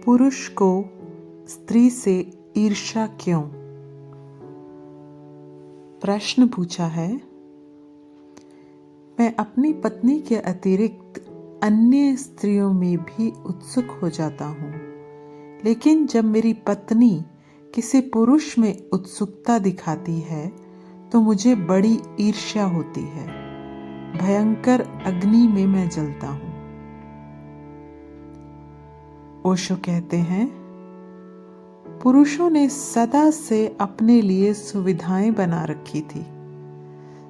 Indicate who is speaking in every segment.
Speaker 1: पुरुष को स्त्री से ईर्ष्या क्यों? प्रश्न पूछा है। मैं अपनी पत्नी के अतिरिक्त अन्य स्त्रियों में भी उत्सुक हो जाता हूँ, लेकिन जब मेरी पत्नी किसी पुरुष में उत्सुकता दिखाती है तो मुझे बड़ी ईर्ष्या होती है। भयंकर अग्नि में मैं जलता हूँ। ओशो कहते हैं, पुरुषों ने सदा से अपने लिए सुविधाएं बना रखी थी,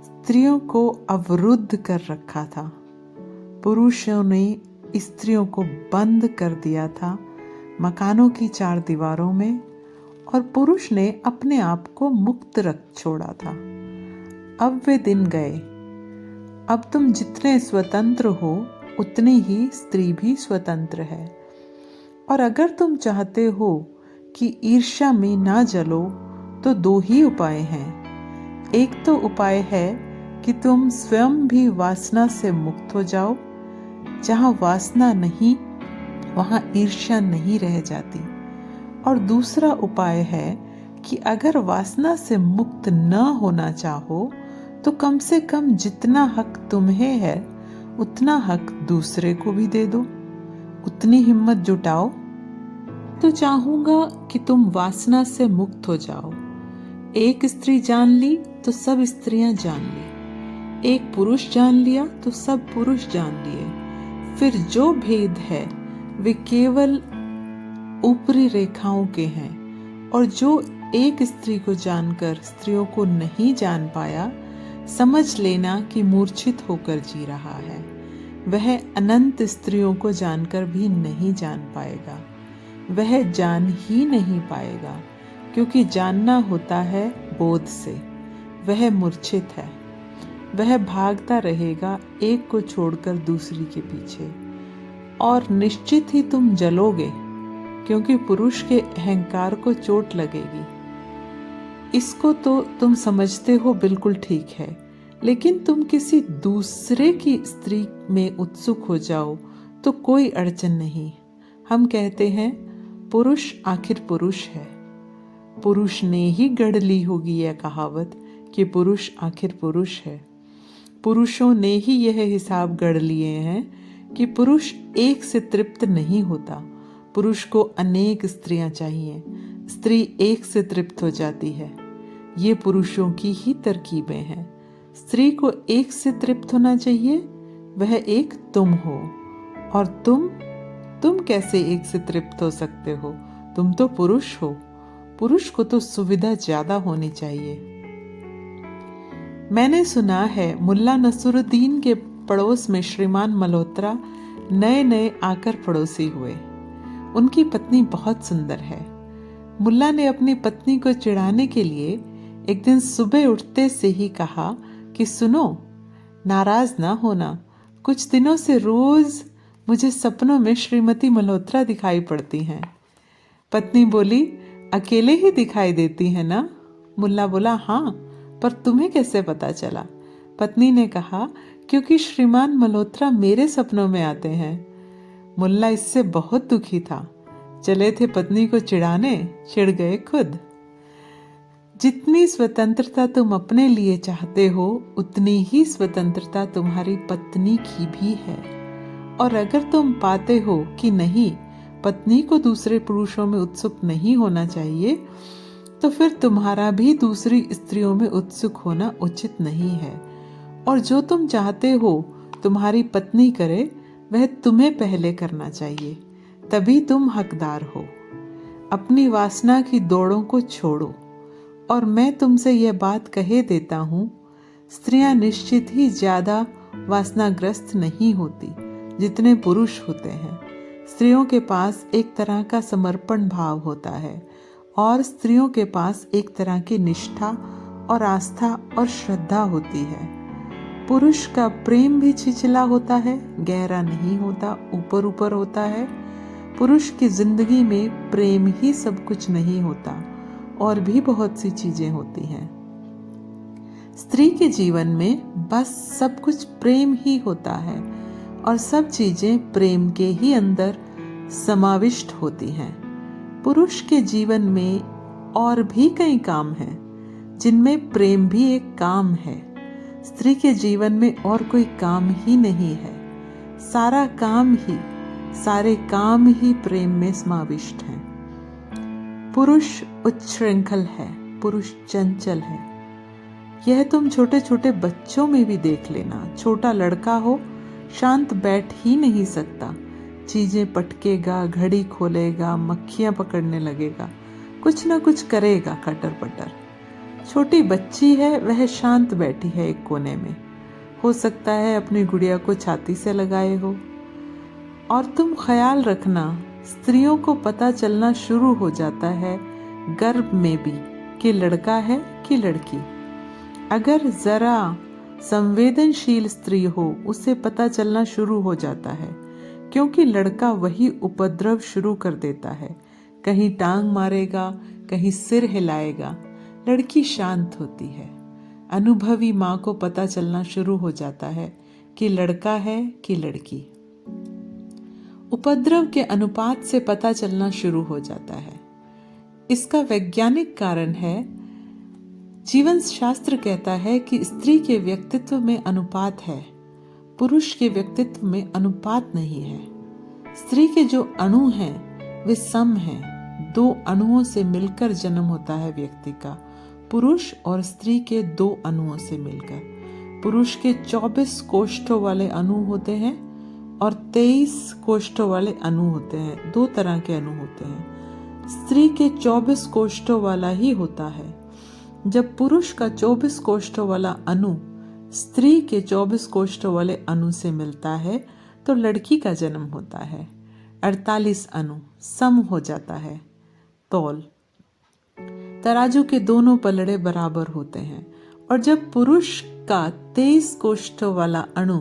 Speaker 1: स्त्रियों को अवरुद्ध कर रखा था। पुरुषों ने स्त्रियों को बंद कर दिया था मकानों की चार दीवारों में, और पुरुष ने अपने आप को मुक्त रख छोड़ा था। अब वे दिन गए। अब तुम जितने स्वतंत्र हो उतनी ही स्त्री भी स्वतंत्र है। और अगर तुम चाहते हो कि ईर्ष्या में ना जलो तो दो ही उपाय हैं। एक तो उपाय है कि तुम स्वयं भी वासना से मुक्त हो जाओ। जहाँ वासना नहीं वहाँ ईर्ष्या नहीं रह जाती। और दूसरा उपाय है कि अगर वासना से मुक्त न होना चाहो तो कम से कम जितना हक तुम्हें है उतना हक दूसरे को भी दे दो। उतनी हिम्मत जुटाओ। तो चाहूंगा कि तुम वासना से मुक्त हो जाओ। एक स्त्री जान ली तो सब स्त्रियां जान ली, एक पुरुष जान लिया तो सब पुरुष जान लिए। फिर जो भेद है वे केवल ऊपरी रेखाओं के हैं, और जो एक स्त्री को जानकर स्त्रियों को नहीं जान पाया, समझ लेना कि मूर्छित होकर जी रहा है। वह अनंत स्त्रियों को जानकर भी नहीं जान पाएगा। वह जान ही नहीं पाएगा, क्योंकि जानना होता है बोध से। वह मूर्छित है। वह भागता रहेगा एक को छोड़कर दूसरी के पीछे, और निश्चित ही तुम जलोगे, क्योंकि पुरुष के अहंकार को चोट लगेगी। इसको तो तुम समझते हो बिल्कुल ठीक है, लेकिन तुम किसी दूसरे की स्त्री में उत्सुक हो जाओ तो कोई अड़चन नहीं। हम कहते हैं पुरुष आखिर पुरुष है। पुरुष ने ही गढ़ ली होगी यह कहावत कि पुरुष आखिर पुरुष है। पुरुषों ने ही यह हिसाब गढ़ लिए हैं कि पुरुष एक से तृप्त नहीं होता। पुरुष को अनेक स्त्रियां चाहिए, स्त्री एक से तृप्त हो जाती है। ये पुरुषों की ही तरकीबें हैं। स्त्री को एक से तृप्त होना चाहिए, वह एक तुम हो। और तुम कैसे एक से तृप्त हो सकते हो? तुम तो पुरुष हो। पुरुष को तो सुविधा ज्यादा होनी चाहिए। मैंने सुना है मुल्ला नसरुद्दीन के पड़ोस में श्रीमान मल्होत्रा नए नए आकर पड़ोसी हुए। उनकी पत्नी बहुत सुंदर है। मुल्ला ने अपनी पत्नी को चिढ़ाने के लिए एक दिन सुबह उठते से ही कहा कि सुनो, नाराज ना होना, कुछ दिनों से रोज मुझे सपनों में श्रीमती मल्होत्रा दिखाई पड़ती हैं। पत्नी बोली, अकेले ही दिखाई देती है ना? मुल्ला बोला, हाँ, पर तुम्हें कैसे पता चला? पत्नी ने कहा, क्योंकि श्रीमान मल्होत्रा मेरे सपनों में आते हैं। मुल्ला इससे बहुत दुखी था। चले थे पत्नी को चिढ़ाने, चिढ़ गए खुद। जितनी स्वतंत्रता तुम अपने लिए चाहते हो उतनी ही स्वतंत्रता तुम्हारी पत्नी की भी है। और अगर तुम पाते हो कि नहीं, पत्नी को दूसरे पुरुषों में उत्सुक नहीं होना चाहिए, तो फिर तुम्हारा भी दूसरी स्त्रियों में उत्सुक होना उचित नहीं है। और जो तुम चाहते हो तुम्हारी पत्नी करे, वह तुम्हें पहले करना चाहिए, तभी तुम हकदार हो। अपनी वासना की दौड़ों को छोड़ो। और मैं तुमसे यह बात कहे देता हूँ, स्त्रियां निश्चित ही ज्यादा वासनाग्रस्त नहीं होती जितने पुरुष होते हैं। स्त्रियों के पास एक तरह का समर्पण भाव होता है, और स्त्रियों के पास एक तरह की निष्ठा और आस्था और श्रद्धा होती है। पुरुष का प्रेम भी छिछला होता है, गहरा नहीं होता, ऊपर ऊपर होता है। पुरुष की जिंदगी में प्रेम ही सब कुछ नहीं होता, और भी बहुत सी चीजें होती हैं। स्त्री के जीवन में बस सब कुछ प्रेम ही होता है, और सब चीजें प्रेम के ही अंदर समाविष्ट होती हैं। पुरुष के जीवन में और भी कई काम हैं, जिनमें प्रेम भी एक काम है। स्त्री के जीवन में और कोई काम ही नहीं है। सारे काम ही प्रेम में समाविष्ट हैं। पुरुष उच्छृंखल है, पुरुष चंचल है। यह तुम छोटे छोटे बच्चों में भी देख लेना। छोटा लड़का हो, शांत बैठ ही नहीं सकता। चीजें पटकेगा, घड़ी खोलेगा, मक्खियां पकड़ने लगेगा, कुछ ना कुछ करेगा कटर पटर। छोटी बच्ची है, वह शांत बैठी है एक कोने में। हो सकता है अपनी गुड़िया को छाती से लगाए हो। और तुम ख्याल रखना, स्त्रियों को पता चलना शुरू हो जाता है गर्भ में भी कि लड़का है कि लड़की। अगर जरा संवेदनशील स्त्री हो, उसे पता चलना शुरू हो जाता है, क्योंकि लड़का वही उपद्रव शुरू कर देता है। कहीं टांग मारेगा, कहीं सिर हिलाएगा। लड़की शांत होती है। अनुभवी माँ को पता चलना शुरू हो जाता है कि लड़का है कि लड़की। उपद्रव के अनुपात से पता चलना शुरू हो जाता है। इसका वैज्ञानिक कारण है, जीवन शास्त्र कहता है कि स्त्री के व्यक्तित्व में अनुपात है, पुरुष के व्यक्तित्व में अनुपात नहीं है। स्त्री के जो अणु हैं वे सम हैं। 2 अणुओं से मिलकर जन्म होता है व्यक्ति का, पुरुष और स्त्री के 2 अणुओं से मिलकर। पुरुष के 24 कोष्ठों वाले अणु होते हैं और 23 कोष्ठों वाले अणु होते हैं। 2 तरह के अणु होते हैं। स्त्री के 24 कोष्ठों वाला ही होता है। जब पुरुष का 24 कोष्ठों वाला अणु स्त्री के 24 कोष्ठों वाले अणु से मिलता है तो लड़की का जन्म होता है। 48 अणु सम हो जाता है। तौल, तराजू के दोनों पलड़े बराबर होते हैं। और जब पुरुष का 23 कोष्ठों वाला अणु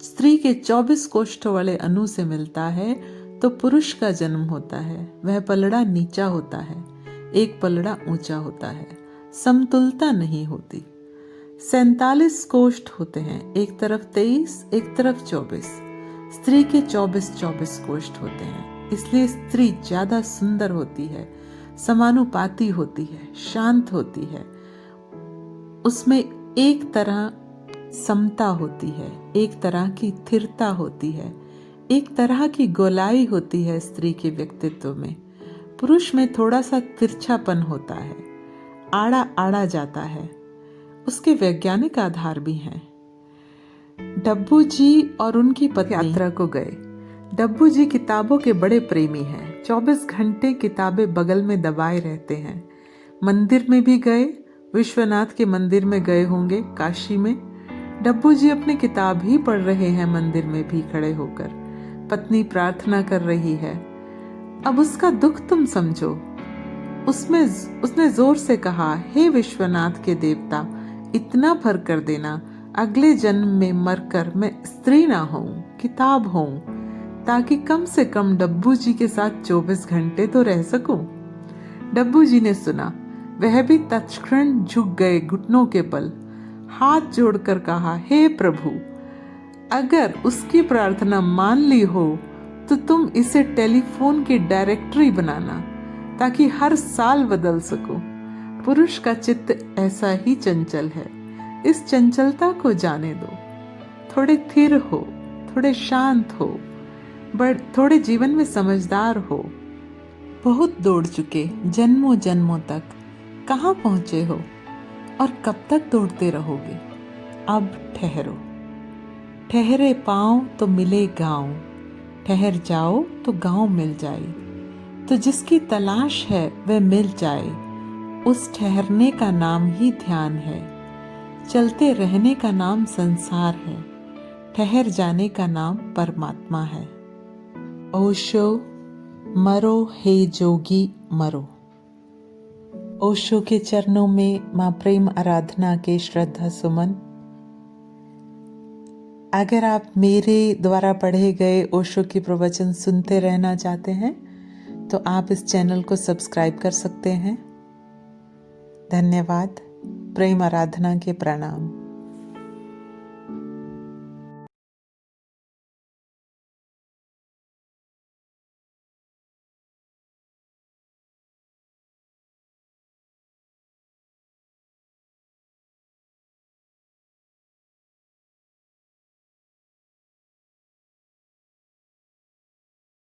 Speaker 1: स्त्री के 24 कोष्ठों वाले अणु से मिलता है तो पुरुष का जन्म होता है। वह पलड़ा नीचा होता है, एक पलड़ा ऊंचा होता है। समतुलता नहीं होती। 47 कोष्ठ होते हैं, एक तरफ 23, एक तरफ 24। स्त्री के 24 कोष्ठ होते हैं, इसलिए स्त्री ज्यादा सुंदर होती है, समानुपाती होती है, शांत होती है। उसमें एक तरह समता होती है, एक तरह की स्थिरता होती है, एक तरह की गोलाई होती है स्त्री के व्यक्तित्व में। पुरुष में थोड़ा सा तिरछापन होता है, आड़ा आड़ा जाता है। उसके वैज्ञानिक आधार भी हैं। डब्बू जी और उनकी पत्नी यात्रा को गए। डब्बू जी किताबों के बड़े प्रेमी हैं। 24 घंटे किताबें बगल में दबाए रहते हैं। मंदिर में भी गए, विश्वनाथ के मंदिर में गए होंगे, काशी में। डब्बू जी अपनी किताब ही पढ़ रहे हैं मंदिर में भी खड़े होकर। पत्नी प्रार्थना कर रही है। अब उसका दुख तुम समझो। उसने जोर से कहा, हे विश्वनाथ के देवता, इतना भर कर देना, अगले जन्म में मरकर मैं स्त्री ना होऊं, किताब होऊं, ताकि कम से कम डब्बू जी के साथ 24 घंटे तो रह सकूं। डब्बू जी ने सुना। वह भी तत्क्षण झुक गए घुटनों के बल, हाथ जोड़कर कहा, हे प्रभु, अगर उसकी प्रार्थना मान ली हो तो तुम इसे टेलीफोन की डायरेक्टरी बनाना, ताकि हर साल बदल सकूं। पुरुष का चित्त ऐसा ही चंचल है। इस चंचलता को जाने दो। थोड़े स्थिर हो, थोड़े शांत हो, थोड़े जीवन में समझदार हो। बहुत दौड़ चुके जन्मों जन्मों तक, कहाँ पहुंचे हो और कब तक दौड़ते रहोगे? अब ठहरो। ठहरे पाँव तो मिले गाँव, ठहर जाओ तो गाँव मिल जाए। तो जिसकी तलाश है वह मिल जाए। उस ठहरने का नाम ही ध्यान है। चलते रहने का नाम संसार है। ठहर जाने का नाम परमात्मा है। ओशो, मरो हे जोगी मरो। ओशो के चरणों में माँ प्रेम आराधना के श्रद्धा सुमन। अगर आप मेरे द्वारा पढ़े गए ओशो के प्रवचन सुनते रहना चाहते हैं तो आप इस चैनल को सब्सक्राइब कर सकते हैं। धन्यवाद। प्रेम आराधना के प्रणाम।